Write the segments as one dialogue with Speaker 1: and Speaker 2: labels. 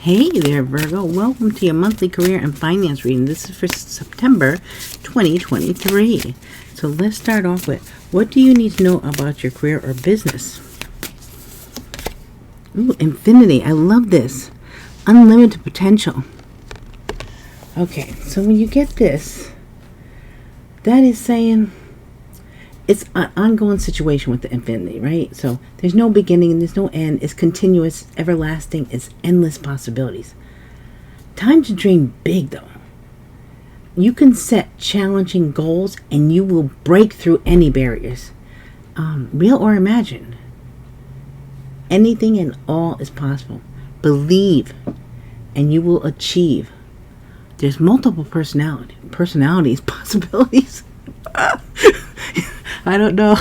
Speaker 1: Hey there, Virgo. Welcome to your monthly career and finance reading. This is for September 2023. So let's start off with, what do you need to know about your career or business? Ooh, infinity. I love this. Unlimited potential. Okay, so when you get this, that is saying it's an ongoing situation with the infinity, right? So there's no beginning and there's no end. It's continuous, everlasting. It's endless possibilities. Time to dream big, though. You can set challenging goals and you will break through any barriers, real or imagined. Anything and all is possible. Believe and you will achieve. There's multiple personalities, possibilities. I don't know.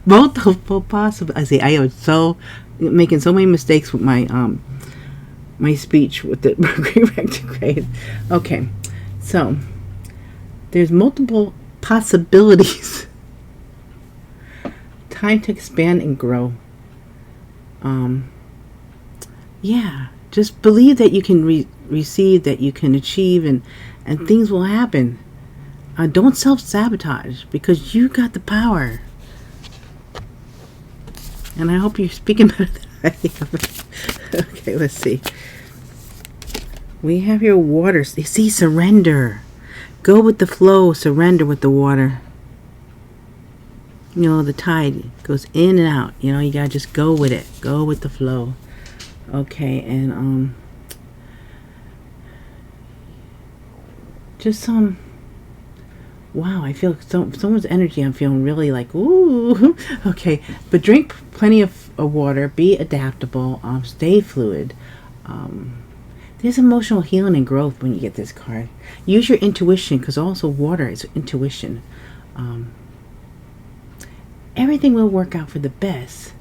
Speaker 1: Multiple possible. I am so making so many mistakes with my my speech with the Mercury retrograde. Okay, so there's multiple possibilities. Time to expand and grow. Yeah, just believe that you can receive, that you can achieve, and things will happen. Don't self-sabotage, because you got the power. And I hope you're speaking better than I am. Okay, let's see. We have your water. See, surrender. Go with the flow. Surrender with the water. You know, the tide goes in and out. You know, you gotta just go with it. Go with the flow. Okay, and just wow, I feel someone's energy. I'm feeling really like, ooh. Okay, but drink plenty of water. Be adaptable. Stay fluid. There's emotional healing and growth when you get this card. Use your intuition, because also water is intuition. Everything will work out for the best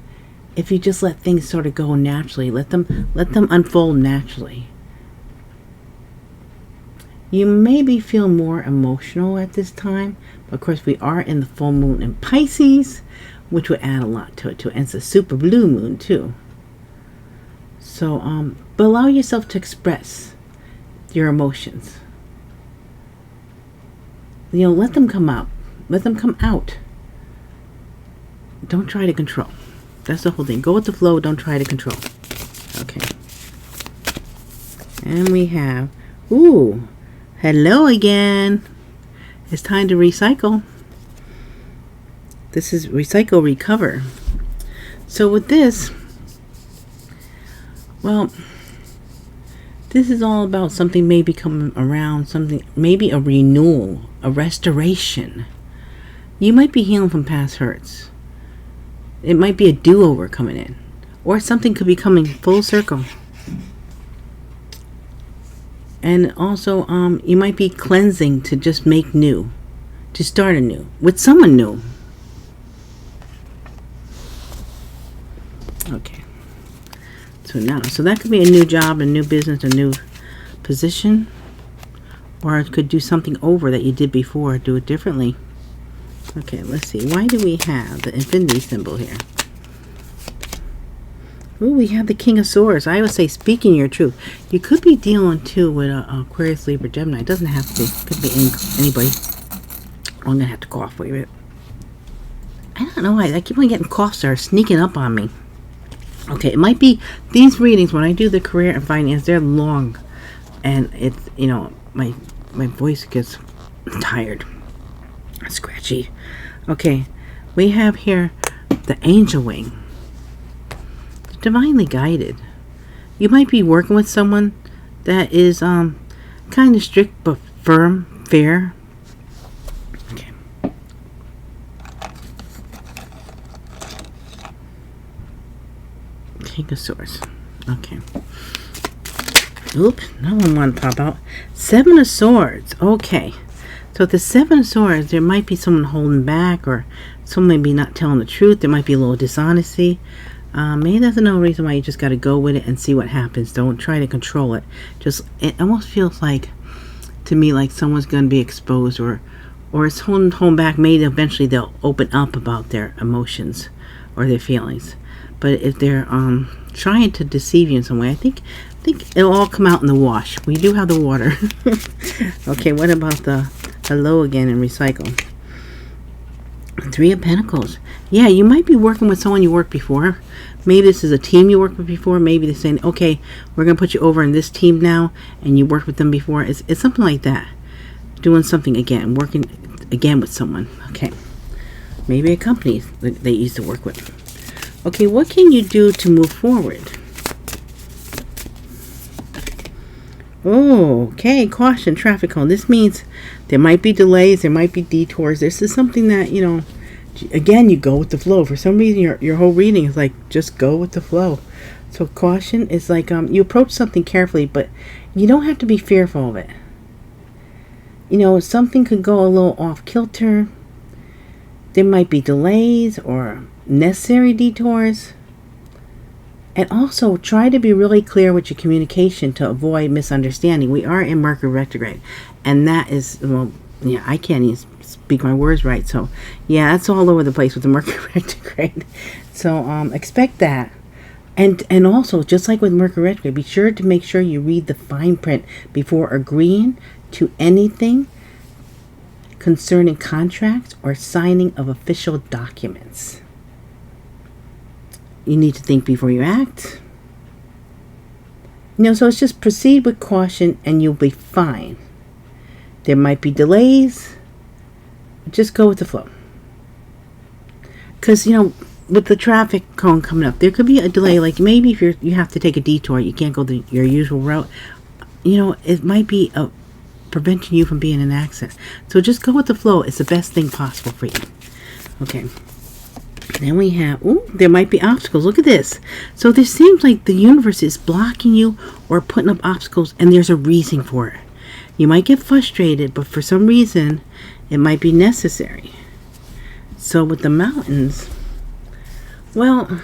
Speaker 1: if you just let things sort of go naturally. Let them unfold naturally. You maybe feel more emotional at this time. But of course, we are in the full moon in Pisces, which would add a lot to it too. And it's a super blue moon too. So, but allow yourself to express your emotions. You know, let them come out. Let them come out. Don't try to control. That's the whole thing. Go with the flow. Don't try to control. Okay. And we have, ooh. Hello again. It's time to recycle. This is recycle, recover. So with this, well, this is all about something maybe coming around, something, maybe a renewal, a restoration. You might be healing from past hurts. It might be a do-over coming in. Or something could be coming full circle. And also, you might be cleansing to just make new, to start anew with someone new. Okay. So that could be a new job, a new business, a new position, or it could do something over that you did before. Do it differently. Okay, let's see. Why do we have the infinity symbol here? Ooh, we have the King of Swords. I would say speaking your truth. You could be dealing too with Aquarius, Libra, Gemini. It doesn't have to be. It could be anybody. I'm going to have to cough. Wait a minute. I don't know why. I keep on getting coughs that are sneaking up on me. Okay, it might be these readings when I do the career and finance, they're long. And it's, you know, my voice gets tired. Scratchy. Okay, we have here the angel wing. Divinely guided. You might be working with someone that is kind of strict but firm, fair. Okay. King of Swords. Okay. Oop, no one want to pop out. Seven of Swords. Okay. So the Seven of Swords, there might be someone holding back, or someone may be not telling the truth. There might be a little dishonesty. Maybe there's no reason why you just got to go with it and see what happens. Don't try to control it. It almost feels like, to me, like someone's going to be exposed, or it's holding back. Maybe eventually they'll open up about their emotions or their feelings. But if they're trying to deceive you in some way, I think think it'll all come out in the wash. We do have the water. Okay, what about the hello again and recycle? Three of Pentacles. Yeah, you might be working with someone you worked before. Maybe this is a team you worked with before. Maybe they're saying, okay, we're going to put you over in this team now, and you worked with them before. It's something like that. Doing something again, working again with someone. Okay. Maybe a company that they used to work with. Okay, what can you do to move forward? Oh, okay, caution, traffic cone. This means there might be delays, there might be detours. This is something that, you know, again, you go with the flow. For some reason, your whole reading is like, just go with the flow. So caution is like, you approach something carefully, but you don't have to be fearful of it. You know, something could go a little off kilter. There might be delays or necessary detours. And also try to be really clear with your communication to avoid misunderstanding. We are in Mercury retrograde. And that is, well, yeah, I can't even speak my words right. So, yeah, that's all over the place with the Mercury retrograde. So, expect that. And also, just like with Mercury retrograde, be sure to make sure you read the fine print before agreeing to anything concerning contracts or signing of official documents. You need to think before you act. You know, so it's just proceed with caution and you'll be fine. There might be delays. Just go with the flow. Because, you know, with the traffic cone coming up, there could be a delay. Like maybe if you have to take a detour, you can't go your usual route. You know, it might be preventing you from being in an accident. So just go with the flow. It's the best thing possible for you. Okay. Then we have, ooh, there might be obstacles. Look at this. So there seems like the universe is blocking you or putting up obstacles, and there's a reason for it. You might get frustrated, but for some reason, it might be necessary. So with the mountains, well,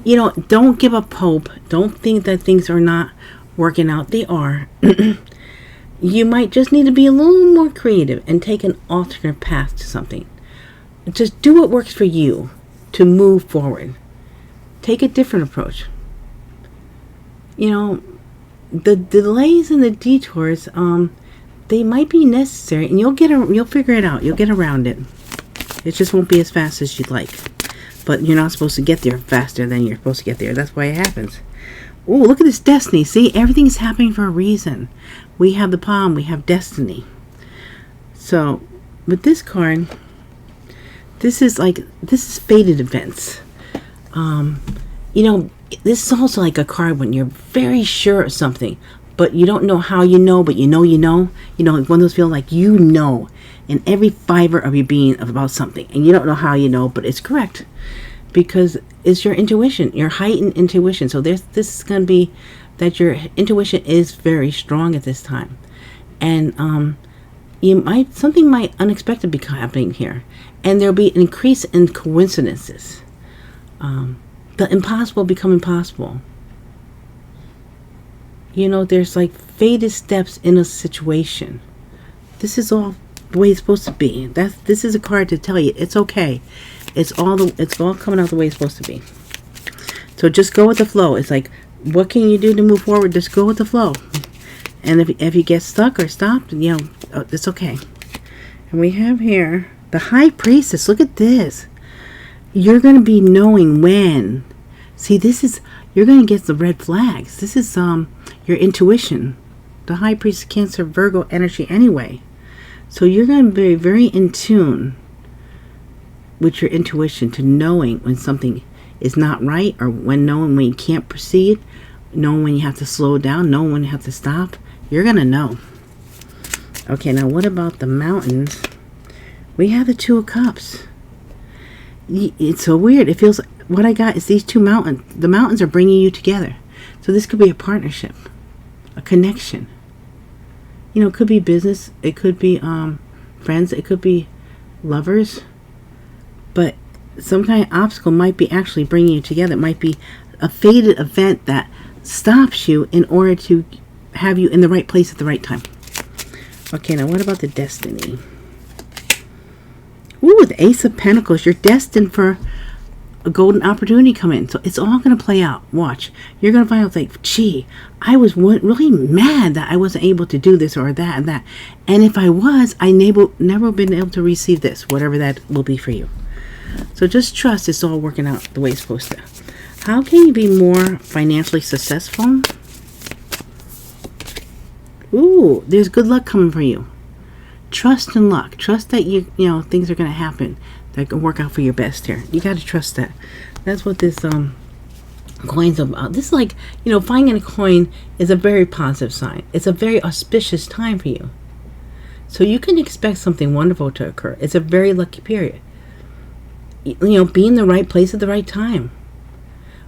Speaker 1: you know, don't give up hope. Don't think that things are not working out. They are. You might just need to be a little more creative and take an alternate path to something. Just do what works for you to move forward. Take a different approach. You know, the delays and the detours, they might be necessary, and you'll figure it out. You'll get around it. It just won't be as fast as you'd like. But you're not supposed to get there faster than you're supposed to get there. That's why it happens. Ooh, look at this destiny. See, everything's happening for a reason. We have the palm. We have destiny. So, with this card, this is fated events. You know, this is also like a card when you're very sure of something, but you don't know how you know, but you know. You know, like one of those feel like you know in every fiber of your being about something, and you don't know how you know, but it's correct because it's your intuition, your heightened intuition. So this is going to be that your intuition is very strong at this time, and something might unexpected be happening here, and there'll be an increase in coincidences. The impossible become possible. You know, there's like fated steps in a situation. This is all the way it's supposed to be. This is a card to tell you it's okay. It's all coming out the way it's supposed to be. So just go with the flow. It's like, what can you do to move forward? Just go with the flow. And if you get stuck or stopped, you know, it's okay. And we have here the High Priestess. Look at this. You're going to be knowing when. See, you're going to get the red flags. This is your intuition. The High Priestess, Cancer, Virgo energy anyway. So you're going to be very in tune with your intuition to knowing when something is not right, or knowing when you can't proceed, knowing when you have to slow down, knowing when you have to stop. You're going to know. Okay, now what about the mountains? We have the Two of Cups. It's so weird. It feels like what I got is these two mountains. The mountains are bringing you together. So this could be a partnership, a connection. You know, it could be business. It could be friends. It could be lovers. But some kind of obstacle might be actually bringing you together. It might be a fated event that stops you in order to have you in the right place at the right time. Okay, now what about the destiny? Ooh, the Ace of Pentacles. You're destined for a golden opportunity come in. So it's all going to play out. Watch. You're going to find out like, gee, I was really mad that I wasn't able to do this or that and that. And if I was, I never been able to receive this, whatever that will be for you. So just trust it's all working out the way it's supposed to. How can you be more financially successful? Ooh, there's good luck coming for you. Trust in luck. Trust that you know things are going to happen that can work out for your best here. You got to trust that. That's what this coin's about. This is like, you know, finding a coin is a very positive sign. It's a very auspicious time for you. So you can expect something wonderful to occur. It's a very lucky period. You know, be in the right place at the right time.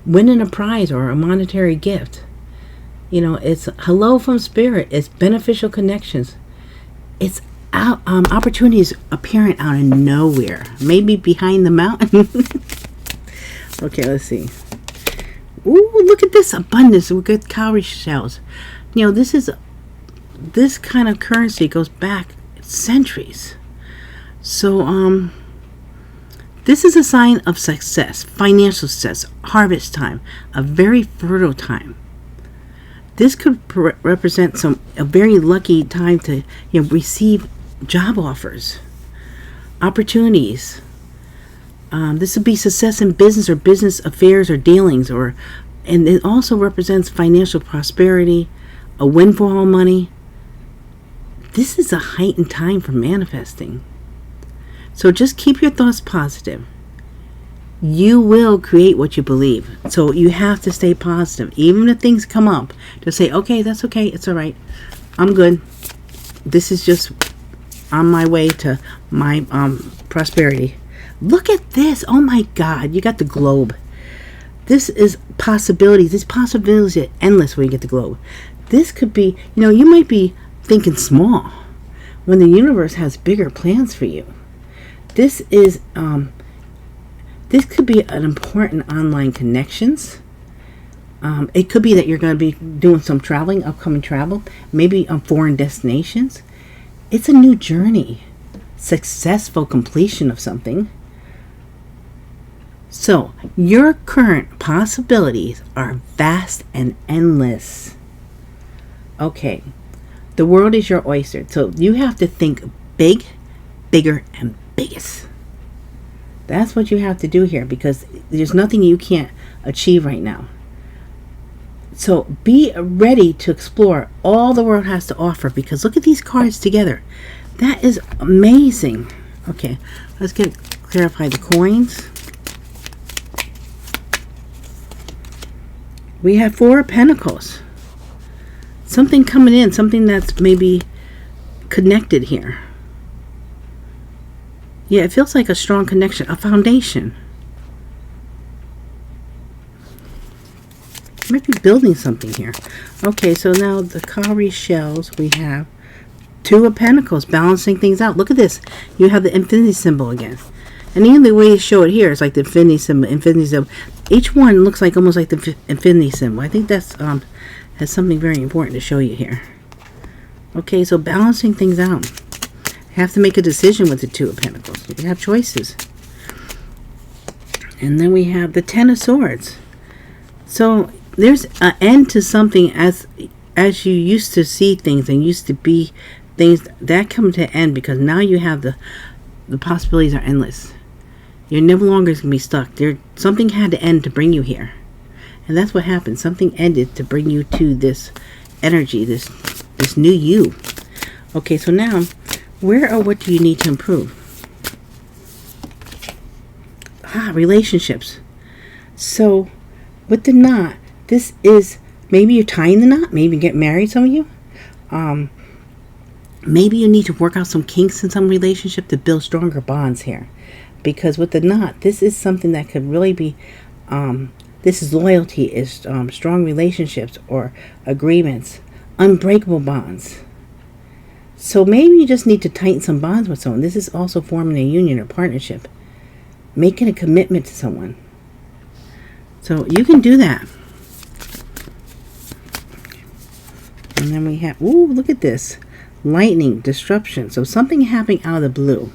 Speaker 1: Winning a prize or a monetary gift. You know, it's hello from spirit. It's beneficial connections. It's opportunities appearing out of nowhere. Maybe behind the mountain. Okay, let's see. Ooh, look at this abundance. We got cowrie shells. You know, this kind of currency goes back centuries. So, this is a sign of success, financial success, harvest time, a very fertile time. This could represent a very lucky time to, you know, receive job offers, opportunities. This would be success in business or business affairs or dealings, and it also represents financial prosperity, a windfall of money. This is a heightened time for manifesting. So just keep your thoughts positive. You will create what you believe. So you have to stay positive. Even if things come up, just say, okay, that's okay. It's all right. I'm good. This is just on my way to my prosperity. Look at this. Oh my God. You got the globe. This is possibilities. These possibilities are endless when you get the globe. This could be, you know, you might be thinking small when the universe has bigger plans for you. This is, this could be an important online connections. It could be that you're going to be doing some traveling, upcoming travel, maybe on foreign destinations. It's a new journey, successful completion of something. So your current possibilities are vast and endless. Okay, the world is your oyster. So you have to think big, bigger, and biggest. That's what you have to do here, because there's nothing you can't achieve right now. So be ready to explore all the world has to offer, because look at these cards together. That is amazing. Okay, let's clarify the coins. We have 4 of Pentacles. Something coming in, something that's maybe connected here. Yeah, it feels like a strong connection, a foundation. Might be building something here. Okay, so now the cowrie shells, we have 2 of Pentacles, balancing things out. Look at this. You have the infinity symbol again. And even the way you show it here is like the infinity symbol. Each one looks like almost like the infinity symbol. I think that's has something very important to show you here. Okay, so balancing things out. Have to make a decision with the 2 of Pentacles. You have choices. And then we have the 10 of Swords. So there's an end to something as you used to see things and used to be things that come to an end, because now you have the possibilities are endless. You're never longer going to be stuck. Something had to end to bring you here. And that's what happened. Something ended to bring you to this energy, this new you. Okay, so now, where or what do you need to improve? Relationships. So, with the knot, this is, maybe you're tying the knot, maybe you get married, some of you. Maybe you need to work out some kinks in some relationship to build stronger bonds here. Because with the knot, this is something that could really be, this is loyalty, is strong relationships or agreements, unbreakable bonds. So maybe you just need to tighten some bonds with someone. This is also forming a union or partnership. Making a commitment to someone. So you can do that. And then we have, ooh, look at this. Lightning, disruption. So something happening out of the blue.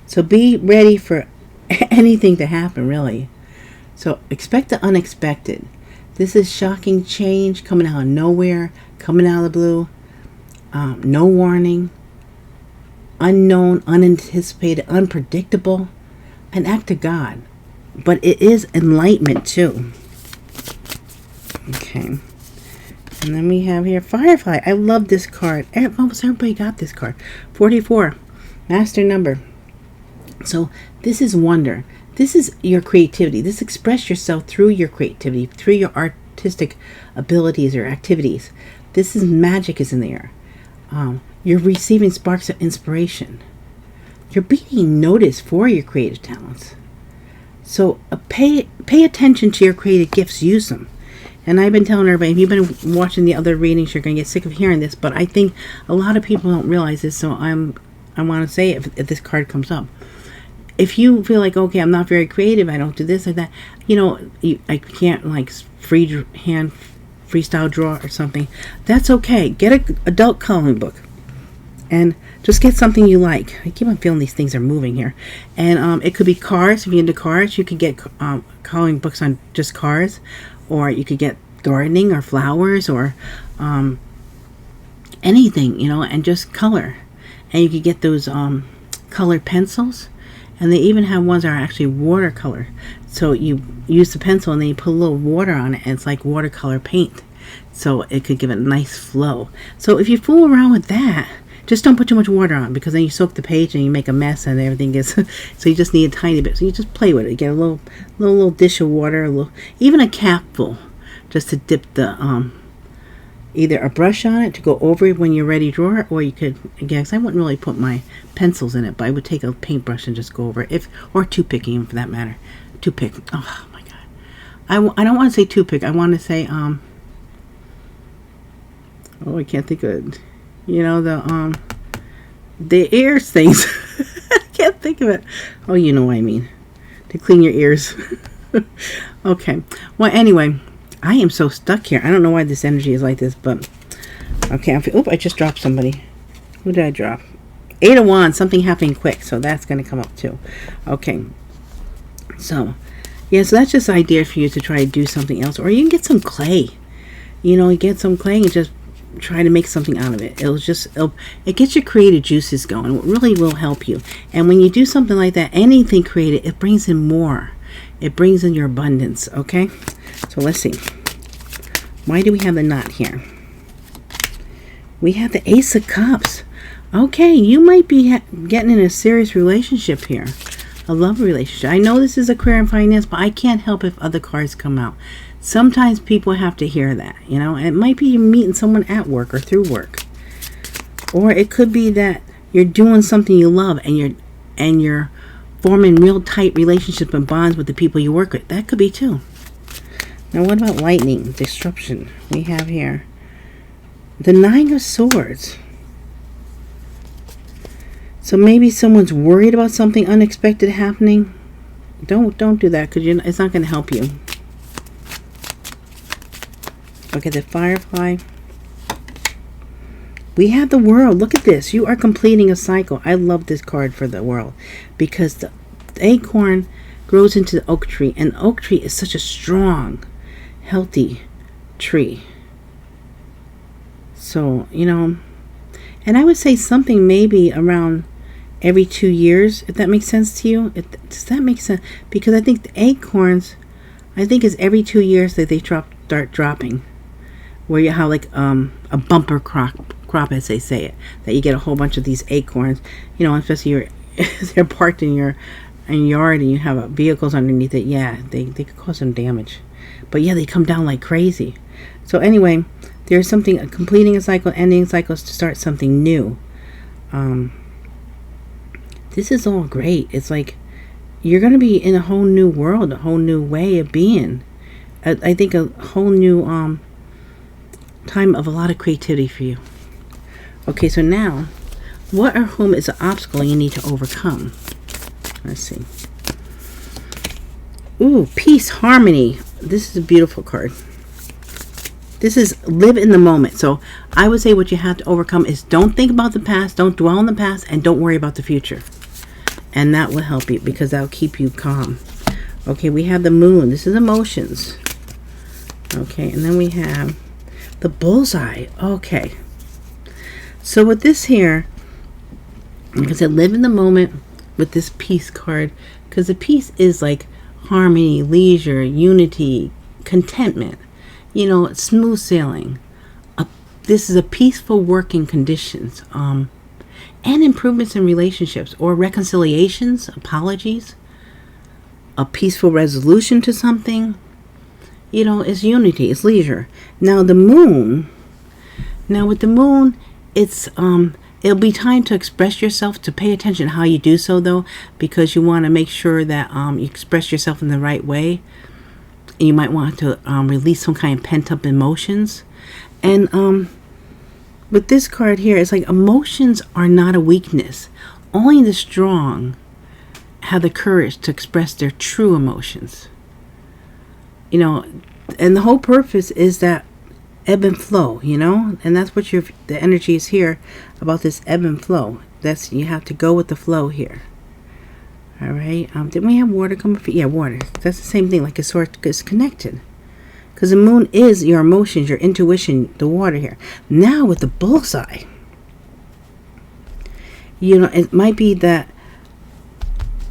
Speaker 1: So be ready for anything to happen, really. So expect the unexpected. This is shocking change coming out of nowhere, coming out of the blue, no warning, unknown, unanticipated, unpredictable, an act of God. But it is enlightenment too. Okay. And then we have here Firefly. I love this card. Almost everybody got this card. 44. Master number. So this is wonder. This is your creativity. This express yourself through your creativity, through your artistic abilities or activities. This is magic is in the air. You're receiving sparks of inspiration. You're being noticed for your creative talents. So pay attention to your creative gifts. Use them. And I've been telling everybody, if you've been watching the other readings, you're going to get sick of hearing this. But I think a lot of people don't realize this. So I want to say if this card comes up. If you feel like, okay, I'm not very creative, I don't do this or that, I can't like freestyle draw or something, that's okay. Get an adult coloring book and just get something you like. I keep on feeling these things are moving here. And it could be cars. If you're into cars, you could get coloring books on just cars, or you could get gardening or flowers or anything, and just color. And you could get those colored pencils. And they even have ones that are actually watercolor. So you use the pencil and then you put a little water on it, and it's like watercolor paint. So it could give it a nice flow. So if you fool around with that, just don't put too much water on, because then you soak the page and you make a mess and everything gets... So you just need a tiny bit. So you just play with it. You get a little dish of water, even a capful, just to dip the... either a brush on it to go over it when you're ready to draw it, or you could, again, I wouldn't really put my pencils in it, but I would take a paintbrush and just go over it, or toothpick even for that matter. Toothpick. Oh my god. I don't want to say toothpick. I want to say I can't think of it. The ears things. I can't think of it. Oh, you know what I mean. To clean your ears. Okay. Well, anyway. I am so stuck here. I don't know why this energy is like this, but... Okay, I just dropped somebody. Who did I drop? 8 of Wands. Something happening quick, so that's going to come up too. Okay. So, yeah, so that's just an idea for you to try to do something else. Or you can get some clay. You get some clay and just try to make something out of it. It gets your creative juices going. It really will help you. And when you do something like that, anything creative, it brings in more. It brings in your abundance, okay? So let's see. Why do we have the knot here? We have the Ace of Cups. Okay, you might be getting in a serious relationship here. A love relationship. I know this is a career and finance, but I can't help if other cards come out. Sometimes people have to hear that, And it might be you're meeting someone at work or through work. Or it could be that you're doing something you love and you're forming real tight relationships and bonds with the people you work with. That could be too. Now, what about lightning, disruption? We have here the 9 of Swords. So maybe someone's worried about something unexpected happening. Don't do that, because it's not going to help you. Look at the Firefly. We have the World. Look at this. You are completing a cycle. I love this card for the World, because the acorn grows into the oak tree, and the oak tree is such a strong, healthy tree. So, and I would say something maybe around every 2 years, if that makes sense to you. Does that make sense? Because I think the acorns, is every 2 years that they start dropping. Where you have like a bumper crop, as they say it, that you get a whole bunch of these acorns, especially they're parked in your yard and you have vehicles underneath it. Yeah, they could cause some damage. But yeah, they come down like crazy. So anyway, there's something, completing a cycle, ending cycles to start something new. This is all great. It's like you're going to be in a whole new world, a whole new way of being. I think a whole new time of a lot of creativity for you. Okay, so now, what or whom is an obstacle you need to overcome? Let's see. Ooh, peace, harmony. This is a beautiful card. This is live in the moment. So I would say what you have to overcome is don't think about the past, don't dwell on the past, and don't worry about the future. And that will help you, because that will keep you calm. Okay, we have the moon. This is emotions. Okay, and then we have the bullseye. Okay. So with this here, like I said, live in the moment with this peace card. Because the peace is like harmony, leisure, unity, contentment. You know, smooth sailing. This is a peaceful working conditions. And improvements in relationships or reconciliations, apologies. A peaceful resolution to something. You know, it's unity, it's leisure. Now the moon, with the moon, it's it'll be time to express yourself, to pay attention how you do so though, because you want to make sure that you express yourself in the right way. And you might want to release some kind of pent up emotions. And with this card here, it's like emotions are not a weakness. Only the strong have the courage to express their true emotions. You know, and the whole purpose is that ebb and flow, you know, and that's what the energy is here about, this ebb and flow. That's, you have to go with the flow here. All right. Didn't we have water coming? Yeah, water. That's the same thing. Like a sort, it's connected. Because the moon is your emotions, your intuition, the water here. Now with the bullseye, you know, it might be that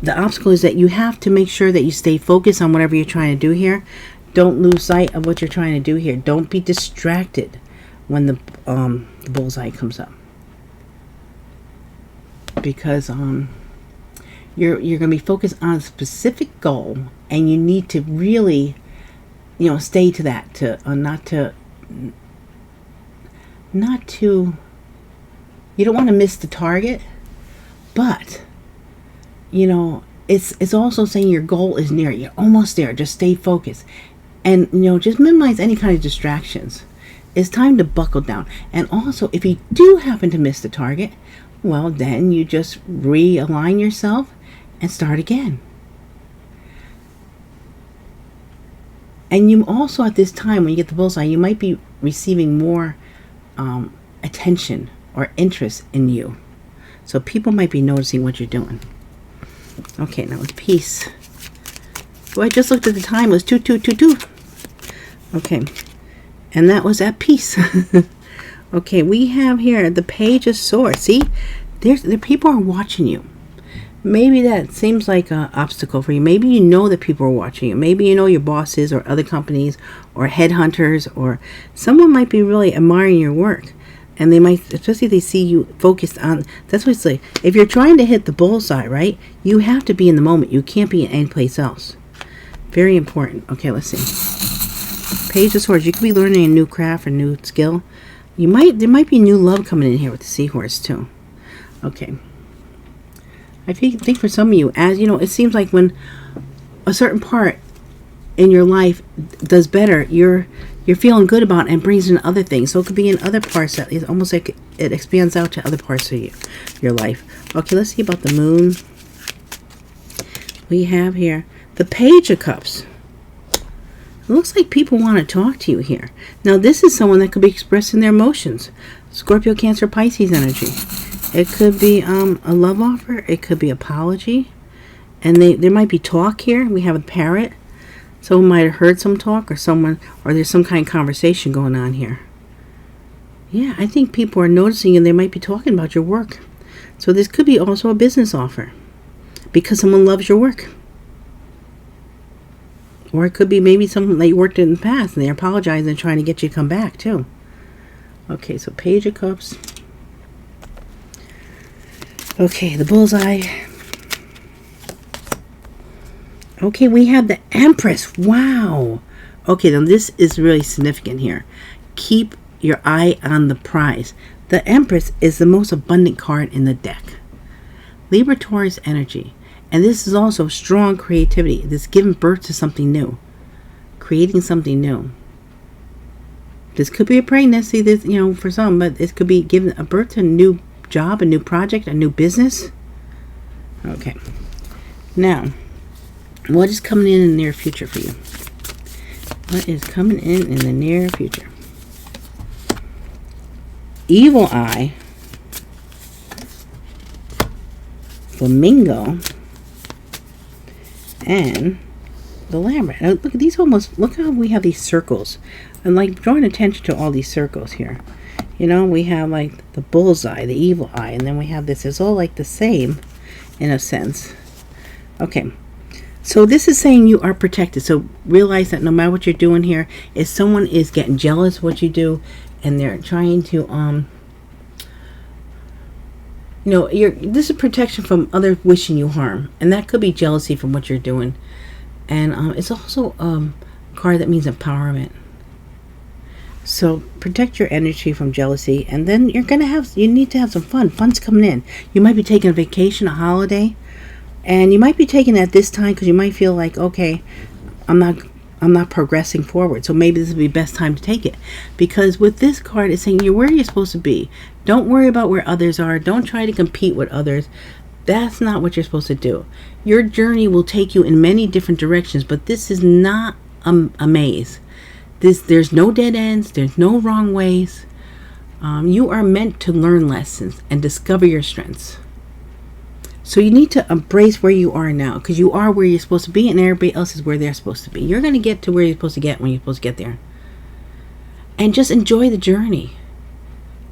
Speaker 1: the obstacle is that you have to make sure that you stay focused on whatever you're trying to do here. Don't lose sight of what you're trying to do here. Don't be distracted when the bullseye comes up. Because you're going to be focused on a specific goal, and you need to really, you know, stay to that, to not to you don't want to miss the target, but you know, it's also saying your goal is near. You're almost there. Just stay focused. And, you know, just minimize any kind of distractions. It's time to buckle down. And also, if you do happen to miss the target, well, then you just realign yourself and start again. And you also, at this time, when you get the bullseye, you might be receiving more attention or interest in you. So people might be noticing what you're doing. Okay, now it's peace. Well, I just looked at the time. It was 2:22. Okay, and that was at peace. Okay, we have here the Page of Swords. See, the people are watching you. Maybe that seems like an obstacle for you. Maybe you know that people are watching you. Maybe you know your bosses or other companies or headhunters, or someone might be really admiring your work. And they might, especially if they see you focused on, that's what it's like. If you're trying to hit the bullseye, right, you have to be in the moment. You can't be in any place else. Very important. Okay, let's see. Page of Swords. You could be learning a new craft or new skill. There might be new love coming in here with the seahorse too. Okay. I think for some of you, as you know, it seems like when a certain part in your life does better, you're feeling good about it and brings in other things. So it could be in other parts that it's almost like it expands out to other parts of your life. Okay, let's see about the moon. We have here the Page of Cups. It looks like people want to talk to you here. Now this is someone that could be expressing their emotions. Scorpio, Cancer, Pisces energy. It could be a love offer. It could be apology. And there might be talk here. We have a parrot. Someone might have heard some talk, or there's some kind of conversation going on here. Yeah, I think people are noticing and they might be talking about your work. So this could be also a business offer because someone loves your work. Or it could be maybe someone that you worked in the past and they're apologizing and trying to get you to come back too. Okay, so Page of Cups. Okay, the bullseye. Okay, we have the Empress. Wow. Okay, now this is really significant here. Keep your eye on the prize. The Empress is the most abundant card in the deck. Libra, Taurus energy. And this is also strong creativity. This is giving birth to something new. Creating something new. This could be a pregnancy, this, you know, for some, but it could be giving a birth to a new job, a new project, a new business. Okay. Now, what is coming in the near future for you? What is coming in the near future? Evil Eye, Flamingo, and the Lambert. Now, look at these almost, look how we have these circles. And like drawing attention to all these circles here. You know, we have like the bullseye, the evil eye, and then we have this. It's all like the same in a sense. Okay. So this is saying you are protected. So realize that no matter what you're doing here, if someone is getting jealous of what you do and they're trying to you know, this is protection from others wishing you harm, and that could be jealousy from what you're doing. And it's also a card that means empowerment. So protect your energy from jealousy, and then you need to have some fun. Fun's coming in. You might be taking a vacation, a holiday, and you might be taking it at this time because you might feel like, okay, I'm not progressing forward. So maybe this would be the best time to take it. Because with this card, it's saying you're where you're supposed to be. Don't worry about where others are. Don't try to compete with others. That's not what you're supposed to do. Your journey will take you in many different directions, but this is not a maze. There's no dead ends. There's no wrong ways. You are meant to learn lessons and discover your strengths. So you need to embrace where you are now, because you are where you're supposed to be and everybody else is where they're supposed to be. You're going to get to where you're supposed to get when you're supposed to get there. And just enjoy the journey.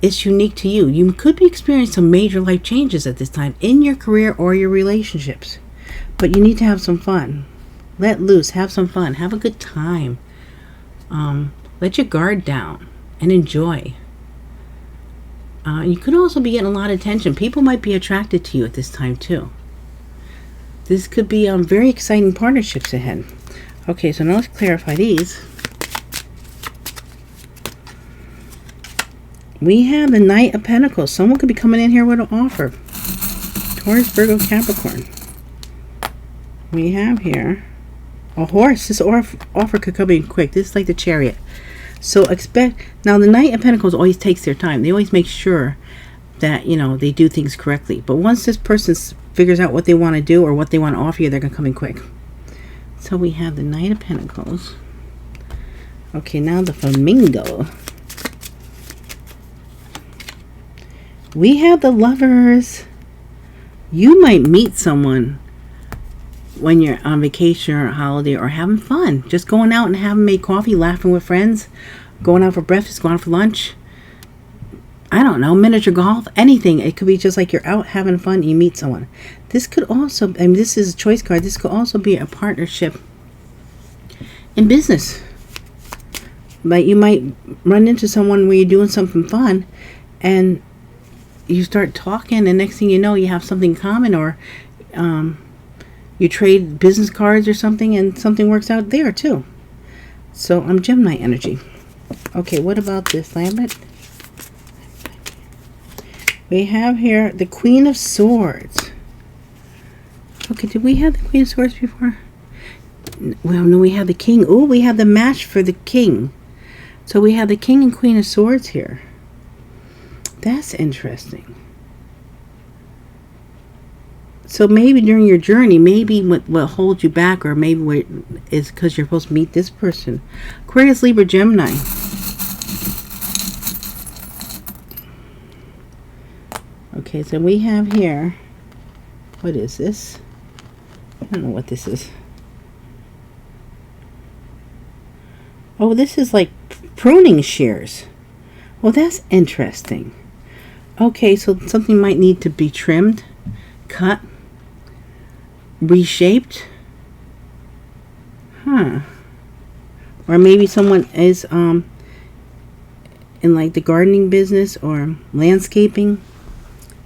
Speaker 1: It's unique to you. You could be experiencing some major life changes at this time in your career or your relationships. But you need to have some fun. Let loose. Have some fun. Have a good time. Let your guard down and enjoy. You could also be getting a lot of attention. People might be attracted to you at this time too. This could be very exciting partnerships ahead. Okay, so now let's clarify these. We have the Knight of Pentacles. Someone could be coming in here with an offer. Taurus, Virgo, Capricorn. We have here a horse. This offer could come in quick. This is like the Chariot. So expect, now the Knight of Pentacles always takes their time. They always make sure that, you know, they do things correctly. But once this person figures out what they want to do or what they want to offer you, they're going to come in quick. So we have the Knight of Pentacles. Okay, now the Flamingo. We have the Lovers. You might meet someone when you're on vacation or a holiday or having fun. Just going out and having made coffee, laughing with friends, going out for breakfast, going out for lunch. I don't know, miniature golf, anything. It could be just like you're out having fun, you meet someone. This could also, I mean, this is a choice card. This could also be a partnership in business. But you might run into someone where you're doing something fun and you start talking, and next thing you know, you have something common, or you trade business cards or something, and something works out there too. So I'm Gemini energy. Okay, what about this, Lambert? We have here the Queen of Swords. Okay, did we have the Queen of Swords before? Well, no, we have the King. Oh, we have the match for the King. So we have the King and Queen of Swords here. That's interesting. So maybe during your journey, maybe what holds you back, or maybe what is because you're supposed to meet this person. Aquarius, Libra, Gemini. Okay, so we have here, what is this? I don't know what this is. Oh, this is like pruning shears. Well, that's interesting. Okay, so something might need to be trimmed, cut, reshaped. Huh. Or maybe someone is in like the gardening business or landscaping,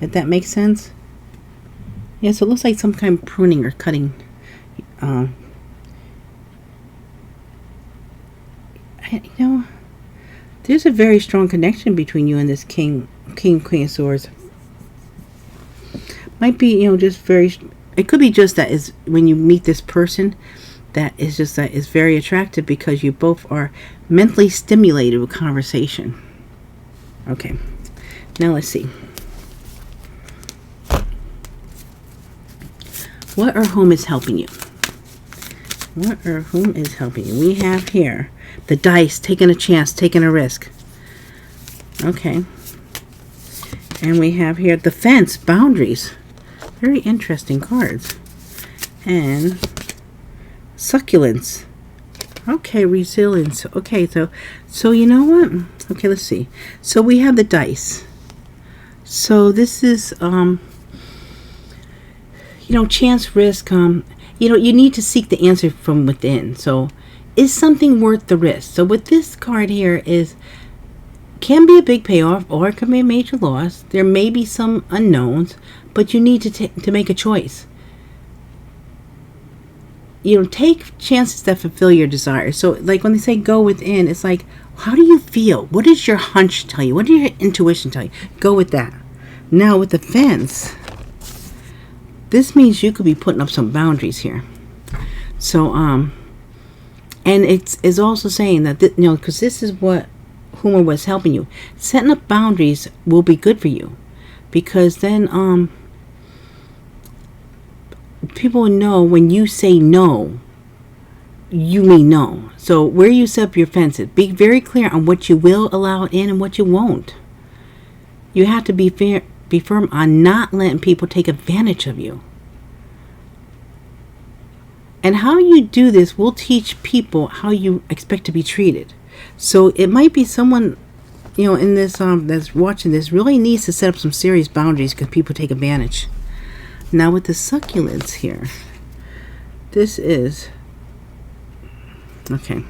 Speaker 1: if that makes sense. Yeah, so it looks like some kind of pruning or cutting. You know, there's a very strong connection between you and this Queen of Swords. Might be, you know, just very, it could be just that is when you meet this person, that is just that is very attractive because you both are mentally stimulated with conversation. Okay, now let's see. What or whom is helping you? What or whom is helping you? We have here the dice, taking a chance, taking a risk. Okay. And we have here the fence, boundaries. Very interesting cards. And Succulents. Okay, resilience. Okay, so you know what? Okay, let's see. So we have the dice. So this is chance, risk. You need to seek the answer from within. So, is something worth the risk? So with this card here can be a big payoff, or it can be a major loss. There may be some unknowns, but you need to make a choice. Take chances that fulfill your desires. So, like when they say go within, it's like, how do you feel? What does your hunch tell you? What does your intuition tell you? Go with that. Now, with the fence, this means you could be putting up some boundaries here. So, and it's also saying that, because this is what Humor was helping you. Setting up boundaries will be good for you, because then, people know when you say no, you mean no. So where you set up your fences, be very clear on what you will allow in and what you won't. You have to be firm on not letting people take advantage of you. And how you do this will teach people how you expect to be treated. So it might be someone, in this that's watching this really needs to set up some serious boundaries, because people take advantage. Now with the succulents here, this is, okay.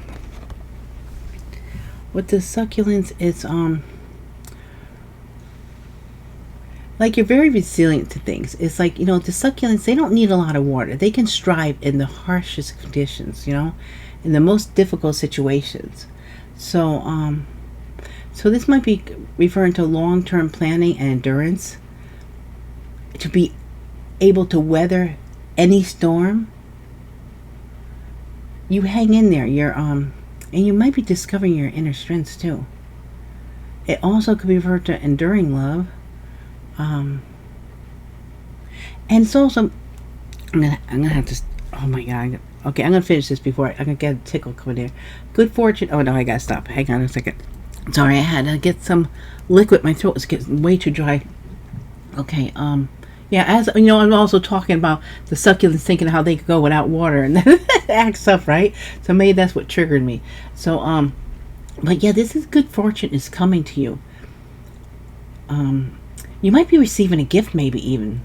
Speaker 1: With the succulents, it's like you're very resilient to things. It's like, the succulents, they don't need a lot of water. They can strive in the harshest conditions, in the most difficult situations. So, so this might be referring to long-term planning and endurance, to be able to weather any storm. You hang in there. You're and you might be discovering your inner strengths too. It also could be referred to enduring love. And it's also, I'm gonna have to, oh my god, okay, I'm gonna finish this before I'm gonna get a tickle coming there. Good fortune. Oh no, I gotta stop. Hang on a second. Sorry, I had to get some liquid. My throat was getting way too dry. Okay, yeah, as you know, I'm also talking about the succulents thinking how they could go without water and that acts up, right? So maybe that's what triggered me. So, but yeah, this is good fortune is coming to you. You might be receiving a gift, maybe even.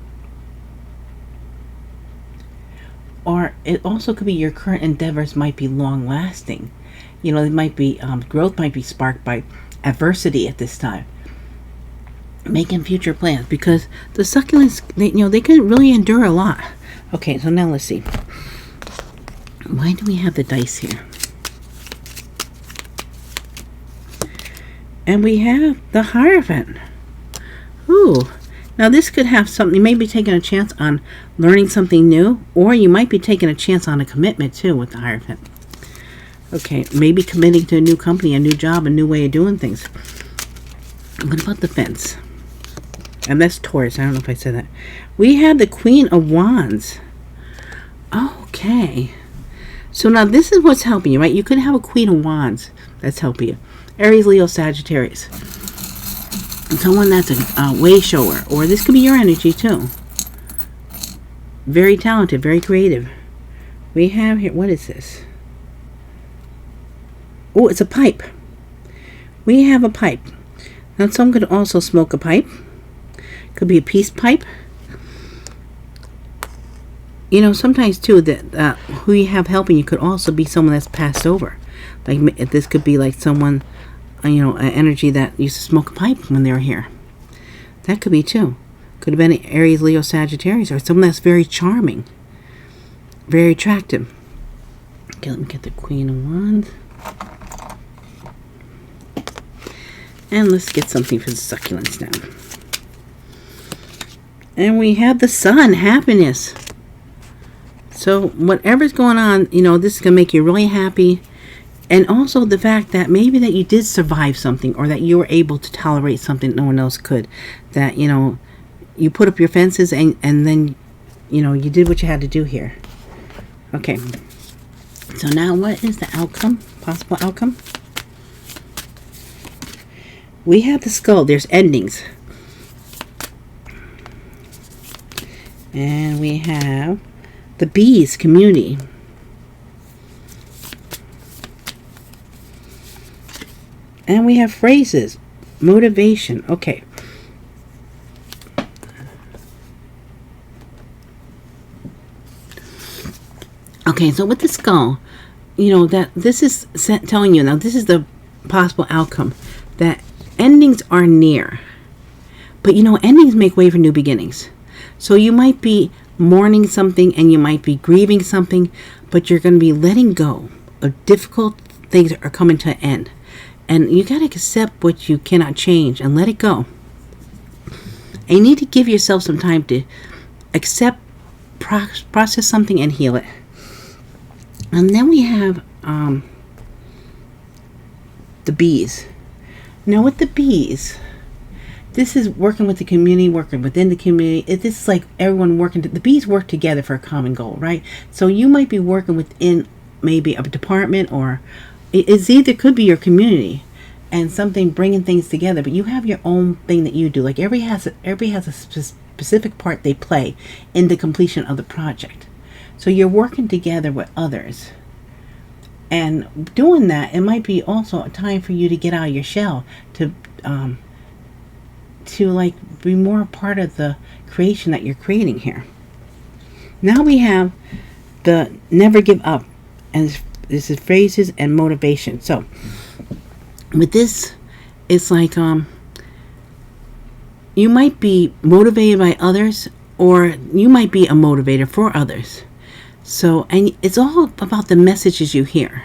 Speaker 1: Or it also could be your current endeavors might be long lasting. It might be, growth might be sparked by adversity at this time. Making future plans, because the succulents, they can really endure a lot. Okay, so now let's see. Why do we have the dice here? And we have the Hierophant. Ooh. Now this could have something, you may be taking a chance on learning something new, or you might be taking a chance on a commitment too with the Hierophant. Okay, maybe committing to a new company, a new job, a new way of doing things. What about the fence? And that's Taurus. I don't know if I said that. We have the Queen of Wands. Okay. So now this is what's helping you, right? You could have a Queen of Wands that's helping you. Aries, Leo, Sagittarius. Someone that's a way shower. Or this could be your energy too. Very talented, very creative. We have here, what is this? Oh, it's a pipe. We have a pipe. Now some could also smoke a pipe. Could be a peace pipe. Sometimes too that who you have helping you could also be someone that's passed over. Like this could be like someone, an energy that used to smoke a pipe when they were here. That could be too. Could have been Aries, Leo, Sagittarius, or someone that's very charming, very attractive. Okay, let me get the Queen of Wands. And let's get something for the succulents now. And we have the Sun, happiness. So whatever's going on, this is going to make you really happy. And also the fact that maybe that you did survive something, or that you were able to tolerate something no one else could. That, you put up your fences and then, you did what you had to do here. Okay. So now what is the outcome? Possible outcome? We have the Skull. There's endings. And we have the Bees, community. And we have phrases. Motivation. Okay. Okay, so with the skull, that this is telling you, now this is the possible outcome, that endings are near. But endings make way for new beginnings. So you might be mourning something and you might be grieving something, but you're going to be letting go of difficult things that are coming to an end. And you got to accept what you cannot change and let it go. And you need to give yourself some time to accept, process something and heal it. And then we have the bees. Now with the bees, this is working with the community, working within the community. This is like everyone working. The bees work together for a common goal, right? So you might be working within maybe a department, or could be your community, and something bringing things together. But you have your own thing that you do. Like everybody has a specific part they play in the completion of the project. So you're working together with others. And doing that, it might be also a time for you to get out of your shell, to like be more a part of the creation that you're creating here. Now we have the never give up, and this is phrases and motivation. So with this, it's like you might be motivated by others, or you might be a motivator for others. So, and it's all about the messages you hear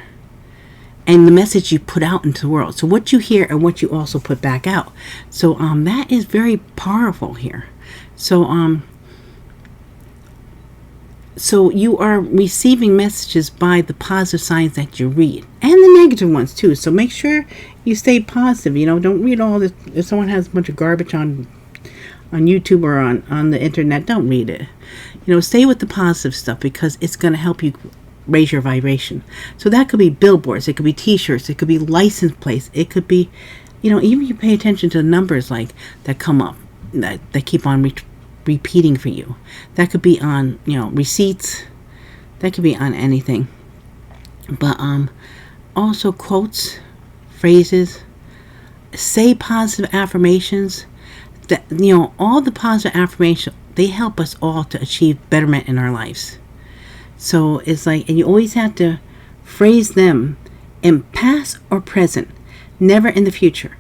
Speaker 1: and the message you put out into the world. So what you hear and what you also put back out. So that is very powerful here. So so you are receiving messages by the positive signs that you read, and the negative ones too. So make sure you stay positive. Don't read all this. If someone has a bunch of garbage on YouTube or on the internet, don't read it. Stay with the positive stuff, because it's going to help you raise your vibration. So that could be billboards, it could be t-shirts, it could be license plates, it could be, even you pay attention to the numbers like that come up, that keep on repeating for you. That could be on, receipts, that could be on anything. But also quotes, phrases, say positive affirmations. That all the positive affirmations, they help us all to achieve betterment in our lives. So it's like, and you always have to phrase them in past or present, never in the future.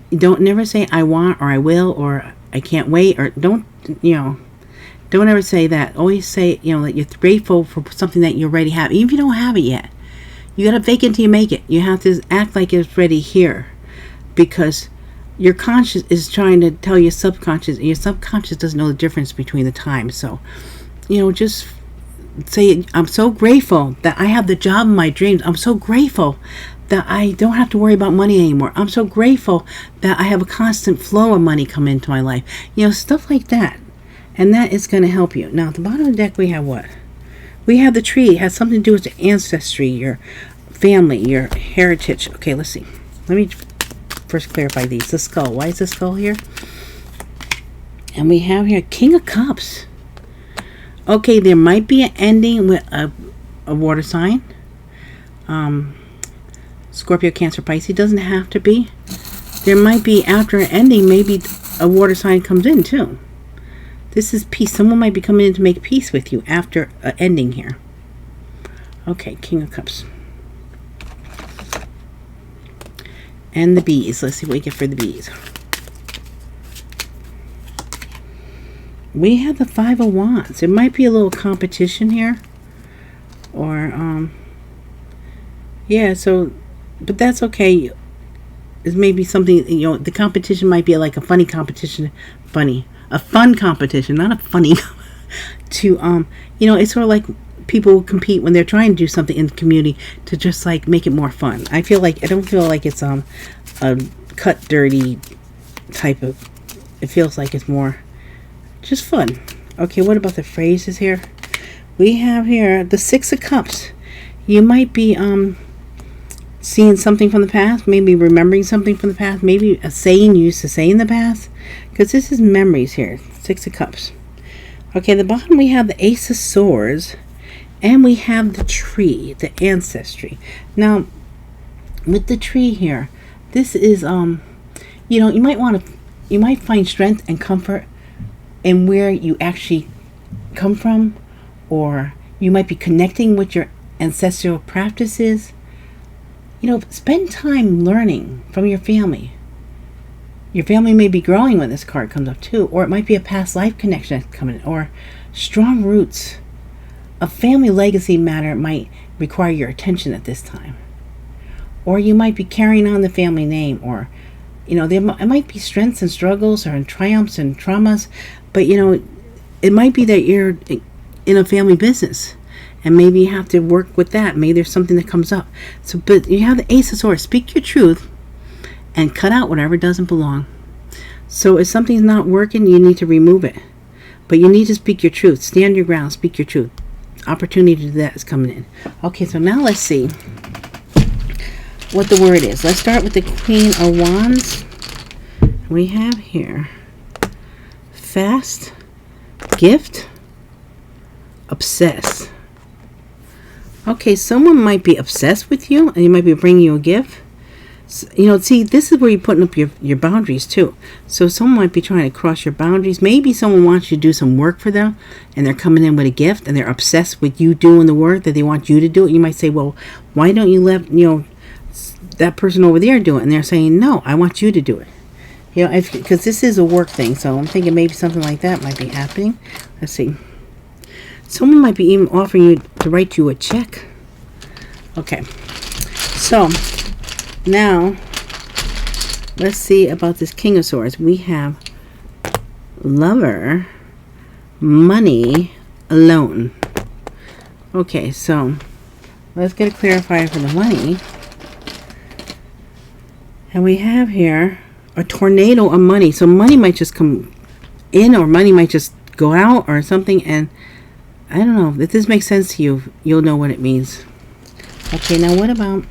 Speaker 1: You don't never say I want, or I will, or I can't wait, or don't ever say that. Always say, that you're grateful for something that you already have, even if you don't have it yet. You got to fake it until you make it. You have to act like it's ready here, because your conscious is trying to tell your subconscious, and your subconscious doesn't know the difference between the times. So, just say, I'm so grateful that I have the job of my dreams. I'm so grateful that I don't have to worry about money anymore. I'm so grateful that I have a constant flow of money come into my life. Stuff like that. And that is going to help you. Now, at the bottom of the deck, we have what? We have the tree. It has something to do with the ancestry, your family, your heritage. Okay, let's see. Let me first clarify these. The skull. Why is the skull here? And we have here King of Cups. Okay, there might be an ending with a water sign. Scorpio, Cancer, Pisces. Doesn't have to be. There might be, after an ending, maybe a water sign comes in too. This is peace. Someone might be coming in to make peace with you after an ending here. Okay, King of Cups. And the bees. Let's see what we get for the bees. We have the Five of Wands. There might be a little competition here. Or, yeah, so, but that's okay. It's maybe something, the competition might be like a funny competition. A fun competition, not a funny. To, it's sort of like people compete when they're trying to do something in the community to just like make it more fun. I don't feel like it's a cut dirty type of, it feels like it's more just fun. Okay, what about the phrases here? We have here the Six of Cups. You might be seeing something from the past, maybe remembering something from the past, maybe a saying you used to say in the past, because this is memories here. Six of Cups. Okay, at the bottom we have the Ace of Swords, and we have the tree, the ancestry. Now, with the tree here, This is you know, you might find strength and comfort in where you actually come from, or you might be connecting with your ancestral practices. You know, spend time learning from your family. Your family may be growing when this card comes up too, or it might be a past life connection that's coming in, or strong roots. A family legacy matter might require your attention at this time. Or you might be carrying on the family name, or, you know, it might be strengths and struggles, or triumphs and traumas, but, you know, it might be that you're in a family business, and maybe you have to work with that. Maybe there's something that comes up. So, but you have the Ace of Swords. Speak your truth and cut out whatever doesn't belong. So if something's not working, you need to remove it. But you need to speak your truth. Stand your ground. Speak your truth. Opportunity to do that is coming in. Okay, so now let's see what the word is. Let's start with the Queen of Wands. We have here fast, gift, obsess. Okay, someone might be obsessed with you, and you might be bringing you a gift. So, you know, see, this is where you're putting up your boundaries too. So someone might be trying to cross your boundaries. Maybe someone wants you to do some work for them, and they're coming in with a gift, and they're obsessed with you doing the work that they want you to do. You might say, well, why don't you let, you know, that person over there do it? And they're saying, no, I want you to do it. You know, because this is a work thing. So I'm thinking maybe something like that might be happening. Let's see. Someone might be even offering you to write you a check. Okay. So now let's see about this King of Swords. We have lover, money, alone. Okay, so let's get a clarifier for the money. And we have here a tornado of money. So money might just come in, or money might just go out, or something. And I don't know. If this makes sense to you, you'll know what it means. Okay, now what about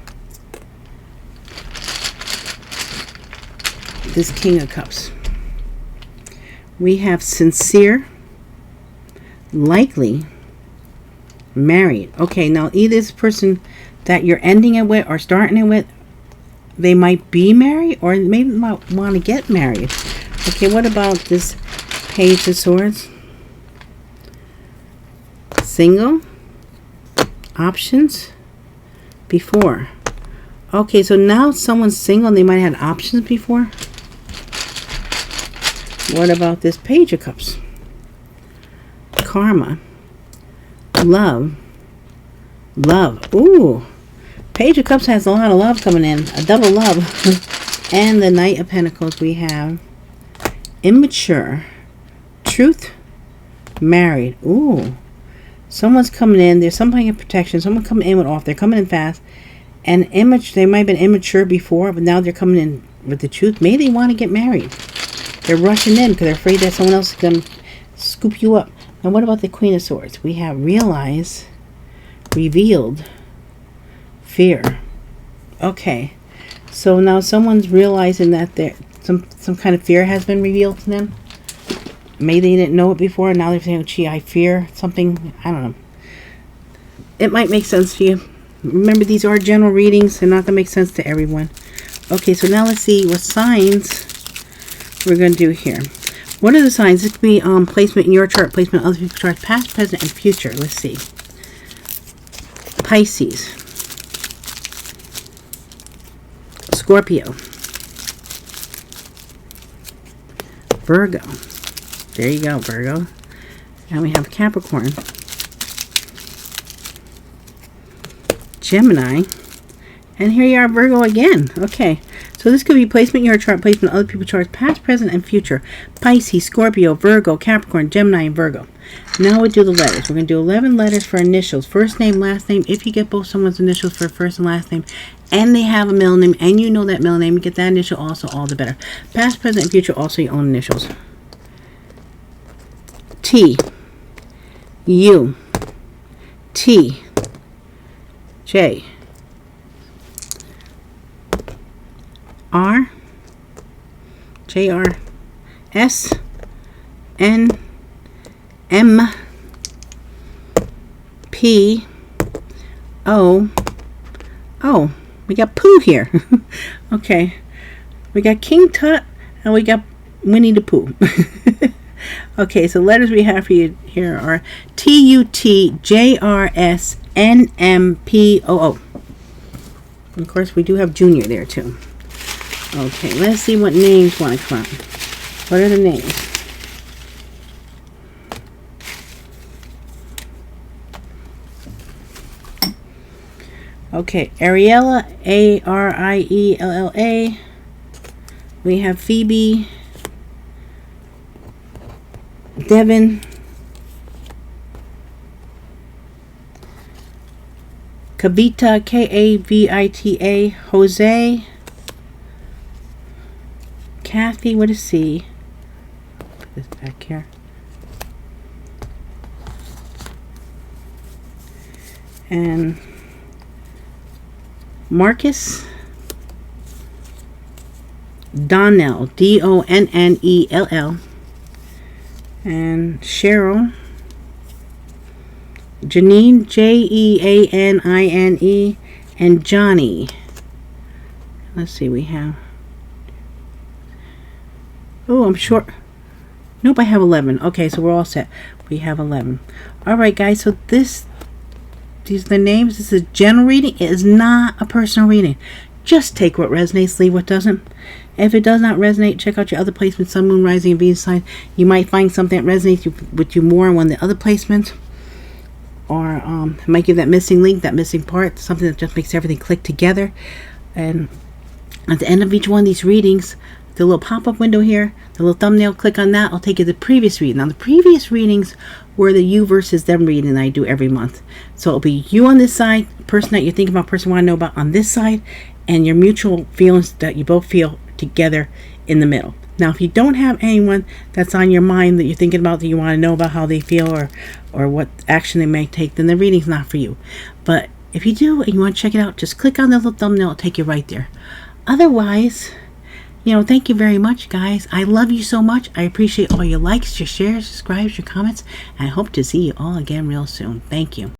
Speaker 1: this King of Cups? We have sincere, likely, married. Okay, now either this person that you're ending it with or starting it with, they might be married, or maybe might want to get married. Okay, what about this Page of Swords? Single, options, before. Okay, so now someone's single and they might have had options before. What about this Page of Cups? Karma, love. Ooh, Page of Cups has a lot of love coming in, a double love. And the Knight of Pentacles, we have immature, truth, married. Ooh, someone's coming in. There's some kind of protection. Someone coming in with off. They're coming in fast. And they might have been immature before, but now they're coming in with the truth. Maybe they want to get married. They're rushing in because they're afraid that someone else is going to scoop you up. Now, what about the Queen of Swords? We have realize, revealed, fear. Okay, so now someone's realizing that there some kind of fear has been revealed to them. Maybe they didn't know it before, and now they're saying, gee, I fear something. I don't know. It might make sense to you. Remember, these are general readings. They're not going to make sense to everyone. Okay, so now let's see what signs we're going to do here. What are the signs? This could be placement in your chart, placement in other people's charts, past, present, and future. Let's see. Pisces, Scorpio, Virgo. There you go, Virgo. And we have Capricorn, Gemini, and here you are, Virgo again. Okay, so this could be placement in your chart, placement in other people's charts, past, present, and future. Pisces, Scorpio, Virgo, Capricorn, Gemini, and Virgo. Now we do the letters. We're going to do 11 letters for initials. First name, last name. If you get both someone's initials for first and last name, and they have a middle name, and you know that middle name, you get that initial also, all the better. Past, present, and future, also your own initials. T, U, T, J, R, J, R, S, N, M, P, O, oh, we got Pooh here. Okay, We got King Tut and we got Winnie the Pooh. Okay, so letters we have for you here are TUTJRSNMPOO. Of course, we do have Junior there too. Okay, let's see what names want to come out. What are the names? Okay, Ariella, Ariella. We have Phoebe, Devin, Kavita, Kavita, Jose, Kathy with a C. Put this back here. And Marcus, Donnell, Donnell, and Cheryl, Janine, Jeanine, and Johnny. Let's see, we have, oh, I'm short. Nope, I have 11. Okay, so we're all set. We have 11. All right, guys, so these are the names. This is a general reading. It is not a personal reading. Just take what resonates, leave what doesn't. If it does not resonate, check out your other placements, Sun, Moon, Rising, and Venus sign. You might find something that resonates with you more in one of the other placements. Or it might give that missing link, that missing part, something that just makes everything click together. And at the end of each one of these readings, the little pop-up window here, the little thumbnail, click on that. I'll take you to the previous reading. Now, the previous readings were the you versus them reading I do every month. So it'll be you on this side, person that you're thinking about, person you want to know about on this side, and your mutual feelings that you both feel together in the middle. Now, if you don't have anyone that's on your mind that you're thinking about, that you want to know about how they feel or what action they may take, then the reading's not for you. But if you do and you want to check it out, just click on the little thumbnail. It'll take you right there. Otherwise, thank you very much, guys. I love you so much. I appreciate all your likes, your shares, subscribes, your comments. And I hope to see you all again real soon. Thank you.